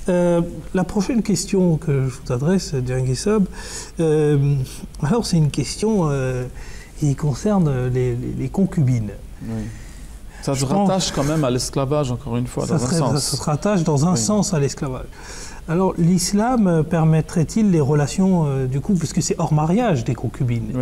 La prochaine question que je vous adresse, Djangui Sab, alors c'est une question qui concerne les concubines. Oui. Ça se rattache quand même à l'esclavage, encore une fois, dans un sens. Ça se rattache dans un sens à l'esclavage. Alors, l'islam permettrait-il les relations du coup, puisque c'est hors mariage des concubines,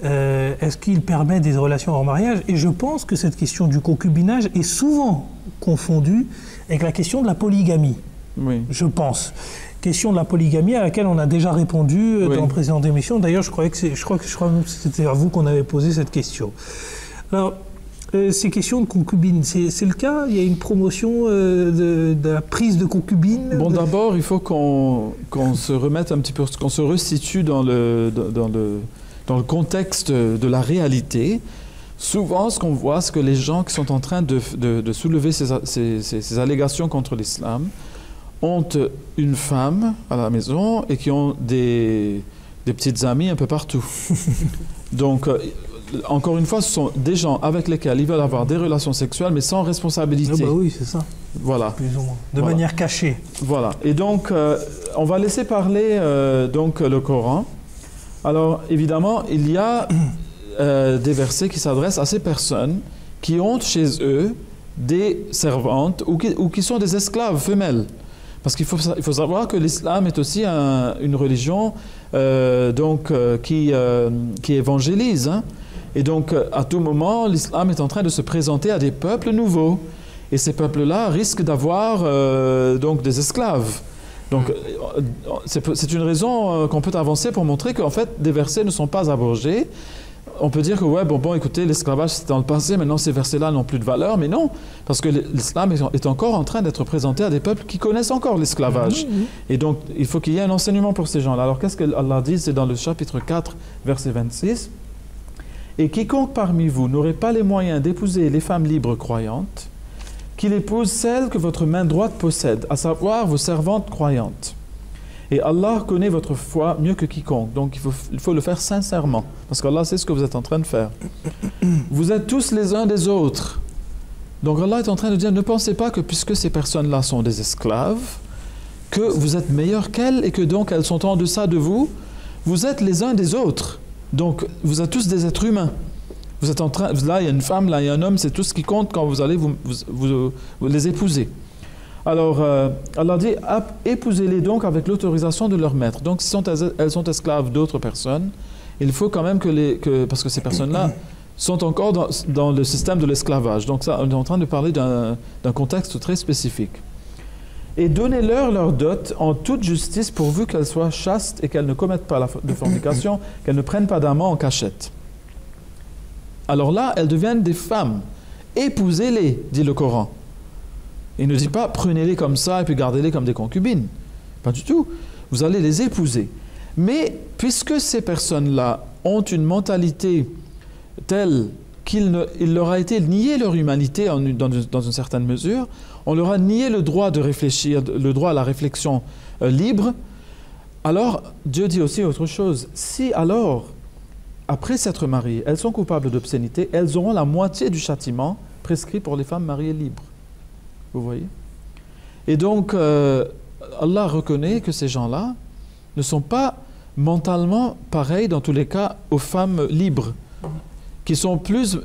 est-ce qu'il permet des relations hors mariage? Et je pense que cette question du concubinage est souvent confondue avec la question de la polygamie. Oui. Je pense. Question de la polygamie à laquelle on a déjà répondu dans le précédente émission. D'ailleurs, je crois que c'était à vous qu'on avait posé cette question. Alors, ces questions de concubines, c'est le cas? Il y a une promotion de la prise de concubines? Bon, d'abord, il faut qu'on se remette un petit peu, qu'on se resitue dans le contexte de la réalité. Souvent, ce qu'on voit, c'est que les gens qui sont en train de soulever ces allégations contre l'islam ont une femme à la maison et qui ont des petites amies un peu partout. Donc, encore une fois, ce sont des gens avec lesquels ils veulent avoir des relations sexuelles, mais sans responsabilité. Ah bah oui, c'est ça. Voilà. Plus ou moins. De manière cachée. Voilà. Et donc, on va laisser parler donc, le Coran. Alors, évidemment, il y a des versets qui s'adressent à ces personnes qui ont chez eux des servantes ou qui sont des esclaves femelles. Parce qu'il faut savoir que l'islam est aussi une religion qui évangélise. Hein. Et donc, à tout moment, l'islam est en train de se présenter à des peuples nouveaux. Et ces peuples-là risquent d'avoir donc des esclaves. Donc, c'est une raison qu'on peut avancer pour montrer qu'en fait, des versets ne sont pas abrogés. On peut dire que, bon, écoutez, l'esclavage, c'était dans le passé, maintenant ces versets-là n'ont plus de valeur. Mais non, parce que l'islam est encore en train d'être présenté à des peuples qui connaissent encore l'esclavage. Et donc, il faut qu'il y ait un enseignement pour ces gens-là. Alors, qu'est-ce que Allah dit? C'est dans le chapitre 4, verset 26. « Et quiconque parmi vous n'aurait pas les moyens d'épouser les femmes libres croyantes, qu'il épouse celles que votre main droite possède, à savoir vos servantes croyantes. Et Allah connaît votre foi mieux que quiconque. Donc il faut le faire sincèrement, parce qu'Allah sait ce que vous êtes en train de faire. Vous êtes tous les uns des autres. Donc Allah est en train de dire, ne pensez pas que puisque ces personnes-là sont des esclaves, que vous êtes meilleurs qu'elles et que donc elles sont en deçà de vous. Vous êtes les uns des autres. Donc vous êtes tous des êtres humains. Vous êtes en train, là il y a une femme, là il y a un homme, c'est tout ce qui compte quand vous allez vous les épouser. Alors, Allah dit, épousez-les donc avec l'autorisation de leur maître. Donc, si elles sont esclaves d'autres personnes, il faut quand même parce que ces personnes-là sont encore dans le système de l'esclavage. Donc, ça, on est en train de parler d'un contexte très spécifique. Et donnez-leur leur dot en toute justice pourvu qu'elles soient chastes et qu'elles ne commettent pas de fornication, qu'elles ne prennent pas d'amant en cachette. Alors là, elles deviennent des femmes. Épousez-les, dit le Coran. Il ne dit pas prenez-les comme ça et puis gardez-les comme des concubines. Pas du tout. Vous allez les épouser. Mais puisque ces personnes-là ont une mentalité telle qu'il leur a été nié leur humanité dans une certaine mesure, on leur a nié le droit de réfléchir, le droit à la réflexion libre, alors Dieu dit aussi autre chose. Si alors, après s'être mariées, elles sont coupables d'obscénité, elles auront la moitié du châtiment prescrit pour les femmes mariées libres. Vous voyez? Et donc, Allah reconnaît que ces gens-là ne sont pas mentalement pareils dans tous les cas aux femmes libres, qui sont plus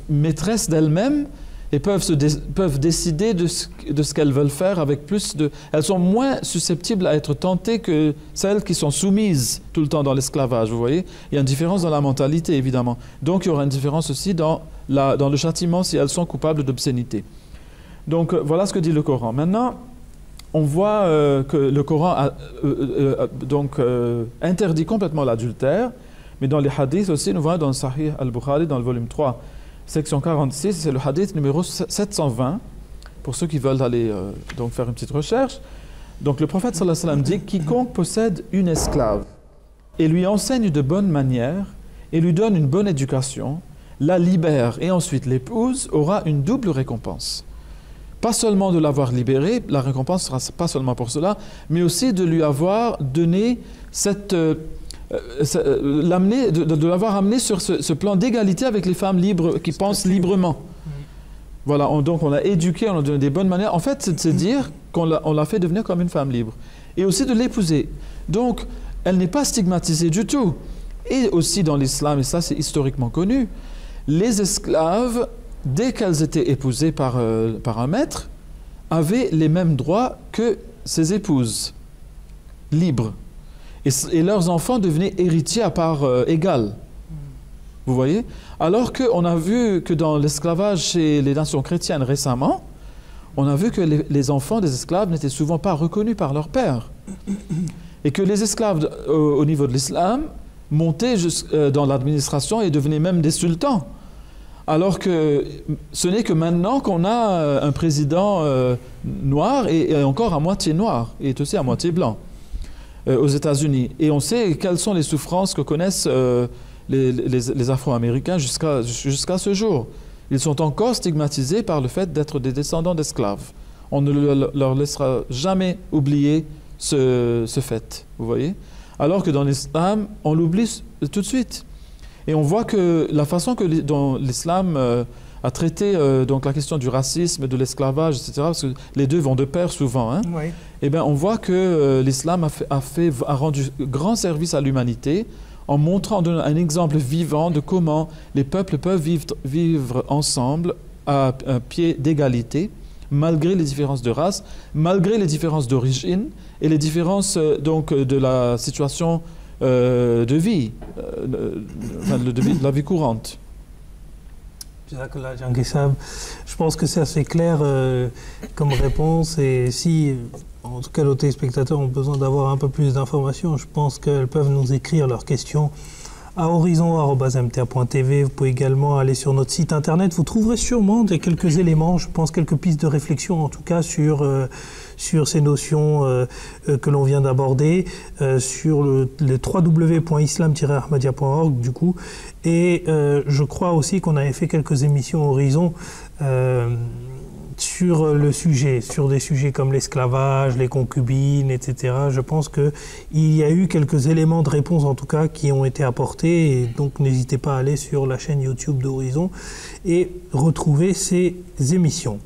maîtresses d'elles-mêmes et peuvent décider de ce qu'elles veulent faire avec plus de... Elles sont moins susceptibles à être tentées que celles qui sont soumises tout le temps dans l'esclavage, vous voyez? Il y a une différence dans la mentalité, évidemment. Donc, il y aura une différence aussi dans le châtiment si elles sont coupables d'obscénité. Donc, voilà ce que dit le Coran. Maintenant, on voit que le Coran interdit complètement l'adultère, mais dans les hadiths aussi, nous voyons dans le Sahih al-Bukhari, dans le volume 3, section 46, c'est le hadith numéro 720, pour ceux qui veulent aller donc faire une petite recherche. Donc, le prophète sallallahu alayhi wa sallam dit « Quiconque possède une esclave et lui enseigne de bonnes manières et lui donne une bonne éducation, la libère et ensuite l'épouse, aura une double récompense. » Pas seulement de l'avoir libéré, la récompense sera pas seulement pour cela, mais aussi de lui avoir donné de l'avoir amené sur ce plan d'égalité avec les femmes libres qui pensent librement. Voilà, donc on a éduqué, on a donné des bonnes manières. En fait, c'est de dire qu'on l'a fait devenir comme une femme libre. Et aussi de l'épouser. Donc, elle n'est pas stigmatisée du tout. Et aussi dans l'islam, et ça c'est historiquement connu, les esclaves, dès qu'elles étaient épousées par un maître, avaient les mêmes droits que ses épouses, libres. Et leurs enfants devenaient héritiers à part égale. Vous voyez? Alors qu'on a vu que dans l'esclavage chez les nations chrétiennes récemment, on a vu que les enfants des esclaves n'étaient souvent pas reconnus par leur père. Et que les esclaves au niveau de l'islam montaient dans l'administration et devenaient même des sultans. Alors que ce n'est que maintenant qu'on a un président noir et encore à moitié noir, et est aussi à moitié blanc aux États-Unis. Et on sait quelles sont les souffrances que connaissent les Afro-Américains jusqu'à ce jour. Ils sont encore stigmatisés par le fait d'être des descendants d'esclaves. On ne leur laissera jamais oublier ce fait, vous voyez? Alors que dans l'islam, on l'oublie tout de suite. Et on voit que la façon dont l'islam a traité donc la question du racisme, de l'esclavage, etc., parce que les deux vont de pair souvent, hein, Oui. eh bien, on voit que l'islam a rendu grand service à l'humanité en montrant un exemple vivant de comment les peuples peuvent vivre ensemble à un pied d'égalité, malgré les différences de race, malgré les différences d'origine et les différences donc de la situation de vie, de la vie courante. Je pense que c'est assez clair comme réponse, et si, en tout cas, nos téléspectateurs ont besoin d'avoir un peu plus d'informations, je pense qu'elles peuvent nous écrire leurs questions à horizon@mta.tv. Vous pouvez également aller sur notre site internet. Vous trouverez sûrement quelques éléments, je pense quelques pistes de réflexion en tout cas sur ces notions que l'on vient d'aborder, sur le www.islam-ahmadiyya.org du coup. Et je crois aussi qu'on avait fait quelques émissions Horizon sur le sujet, sur des sujets comme l'esclavage, les concubines, etc. Je pense qu'il y a eu quelques éléments de réponse, en tout cas, qui ont été apportés. Et donc, n'hésitez pas à aller sur la chaîne YouTube d'Horizon et retrouver ces émissions.